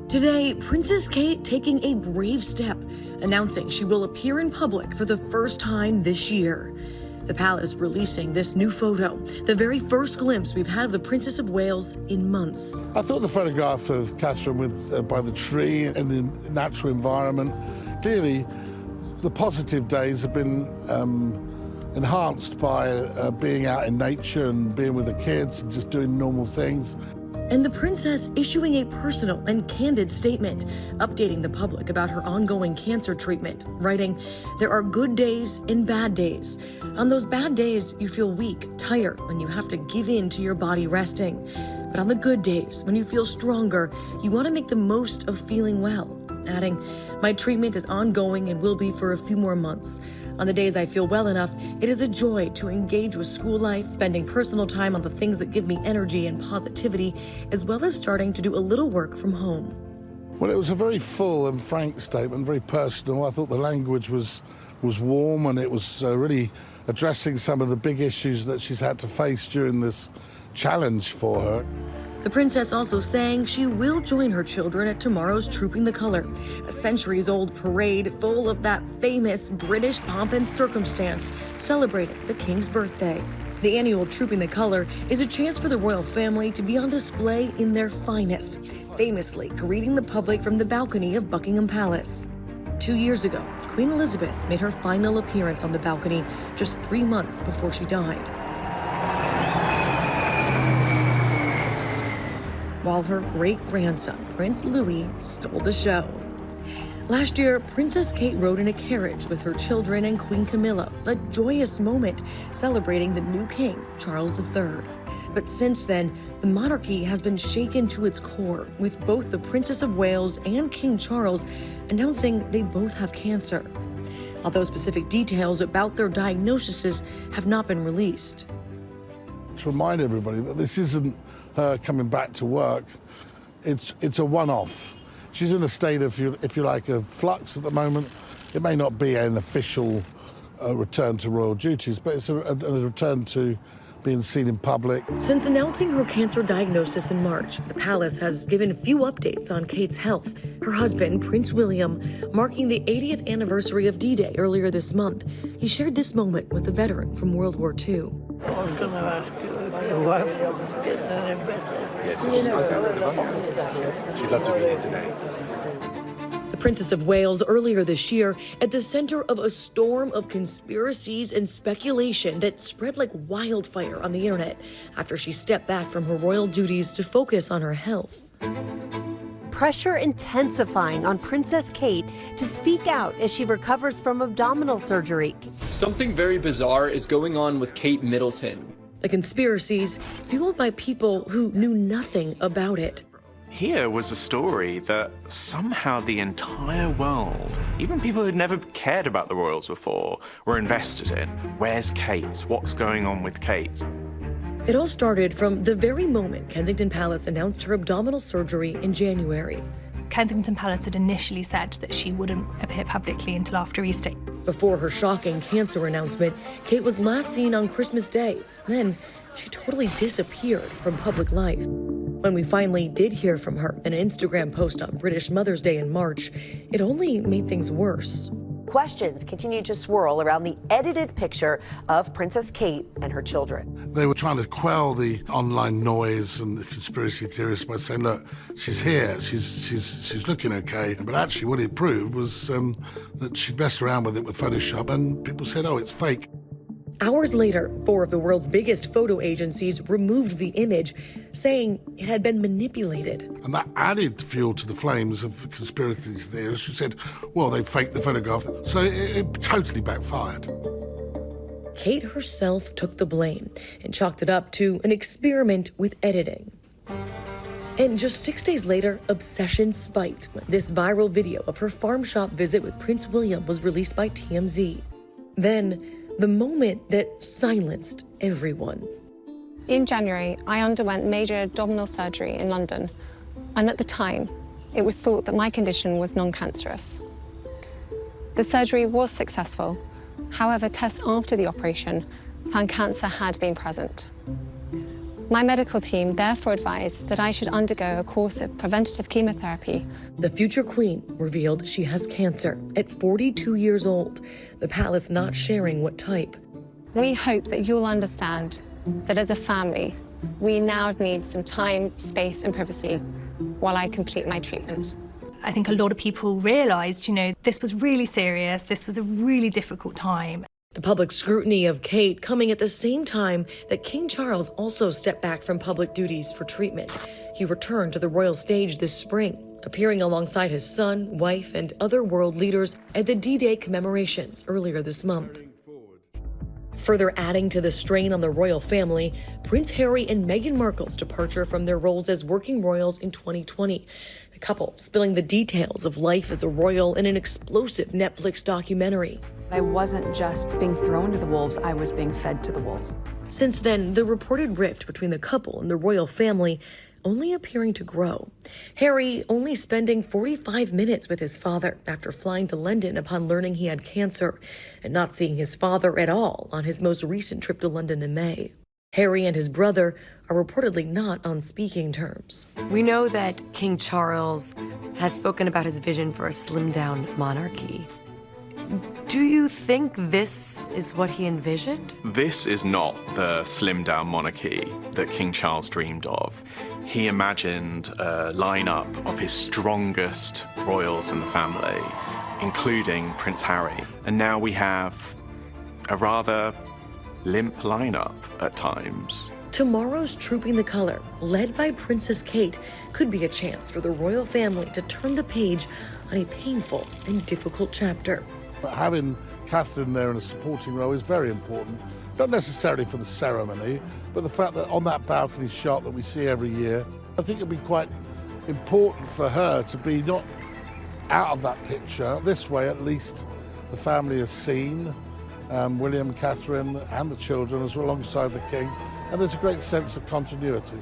Today, Princess Kate taking a brave step, announcing she will appear in public for the first time this year. The palace releasing this new photo, the very first glimpse we've had of the Princess of Wales in months. I thought the photograph of Catherine by the tree in the natural environment, clearly the positive days have been enhanced by being out in nature and being with the kids and just doing normal things. And the princess issuing a personal and candid statement, updating the public about her ongoing cancer treatment, writing, "There are good days and bad days. On those bad days, you feel weak, tired, and you have to give in to your body resting. But on the good days, when you feel stronger, you want to make the most of feeling well." Adding, "My treatment is ongoing and will be for a few more months. On the days I feel well enough, it is a joy to engage with school life, spending personal time on the things that give me energy and positivity, as well as starting to do a little work from home." Well, it was a very full and frank statement, very personal. I thought the language was warm, and it was really addressing some of the big issues that she's had to face during this challenge for her. The princess also saying she will join her children at tomorrow's Trooping the Colour, a centuries-old parade full of that famous British pomp and circumstance, celebrating the King's birthday. The annual Trooping the Colour is a chance for the royal family to be on display in their finest, famously greeting the public from the balcony of Buckingham Palace. 2 years ago, Queen Elizabeth made her final appearance on the balcony just 3 months before she died. While her great-grandson, Prince Louis, stole the show. Last year, Princess Kate rode in a carriage with her children and Queen Camilla, a joyous moment celebrating the new king, Charles III. But since then, the monarchy has been shaken to its core, with both the Princess of Wales and King Charles announcing they both have cancer. Although specific details about their diagnoses have not been released. To remind everybody that this isn't her coming back to work, it's a one-off. She's in a state of, if you like, of flux at the moment. It may not be an official return to royal duties, but it's a return to being seen in public. Since announcing her cancer diagnosis in March, the palace has given few updates on Kate's health. Her husband, Prince William, marking the 80th anniversary of D-Day earlier this month, he shared this moment with the veteran from World War II. I was going to ask you if your wife was getting any better. Yes, she'd love to be here today. The Princess of Wales earlier this year at the center of a storm of conspiracies and speculation that spread like wildfire on the internet after she stepped back from her royal duties to focus on her health. Pressure intensifying on Princess Kate to speak out as she recovers from abdominal surgery. Something very bizarre is going on with Kate Middleton. The conspiracies fueled by people who knew nothing about it. Here was a story that somehow the entire world, even people who'd never cared about the royals before, were invested in. Where's Kate? What's going on with Kate? It all started from the very moment Kensington Palace announced her abdominal surgery in January. Kensington Palace had initially said that she wouldn't appear publicly until after Easter. Before her shocking cancer announcement, Kate was last seen on Christmas Day. Then she totally disappeared from public life. When we finally did hear from her in an Instagram post on British Mother's Day in March, it only made things worse. Questions continue to swirl around the edited picture of Princess Kate and her children. They were trying to quell the online noise and the conspiracy theorists by saying, look, she's here, she's looking okay. But actually what it proved was that she'd messed around with it with Photoshop, and people said, oh, it's fake. Hours later, 4 of the world's biggest photo agencies removed the image, saying it had been manipulated. And that added fuel to the flames of conspiracy theorists who said, well, they faked the photograph. So it totally backfired. Kate herself took the blame and chalked it up to an experiment with editing. And just 6 days later, obsession spiked when this viral video of her farm shop visit with Prince William was released by TMZ. Then, the moment that silenced everyone. In January, I underwent major abdominal surgery in London, and at the time, it was thought that my condition was non-cancerous. The surgery was successful. However, tests after the operation found cancer had been present. My medical team therefore advised that I should undergo a course of preventative chemotherapy. The future queen revealed she has cancer at 42 years old, the palace not sharing what type. We hope that you'll understand that as a family, we now need some time, space, and privacy while I complete my treatment. I think a lot of people realised, this was really serious, this was a really difficult time. The public scrutiny of Kate coming at the same time that King Charles also stepped back from public duties for treatment. He returned to the royal stage this spring, appearing alongside his son, wife, and other world leaders at the D-Day commemorations earlier this month. Further adding to the strain on the royal family, Prince Harry and Meghan Markle's departure from their roles as working royals in 2020. The couple spilling the details of life as a royal in an explosive Netflix documentary. I wasn't just being thrown to the wolves, I was being fed to the wolves. Since then, the reported rift between the couple and the royal family only appearing to grow. Harry only spending 45 minutes with his father after flying to London upon learning he had cancer, and not seeing his father at all on his most recent trip to London in May. Harry and his brother are reportedly not on speaking terms. We know that King Charles has spoken about his vision for a slimmed-down monarchy. Do you think this is what he envisioned? This is not the slimmed-down monarchy that King Charles dreamed of. He imagined a lineup of his strongest royals in the family, including Prince Harry. And now we have a rather limp lineup at times. Tomorrow's Trooping the Color, led by Princess Kate, could be a chance for the royal family to turn the page on a painful and difficult chapter. But having Catherine there in a supporting role is very important, not necessarily for the ceremony, but the fact that on that balcony shot that we see every year, I think it'd be quite important for her to be not out of that picture. This way, at least, the family has seen William, Catherine, and the children as well alongside the King, and there's a great sense of continuity.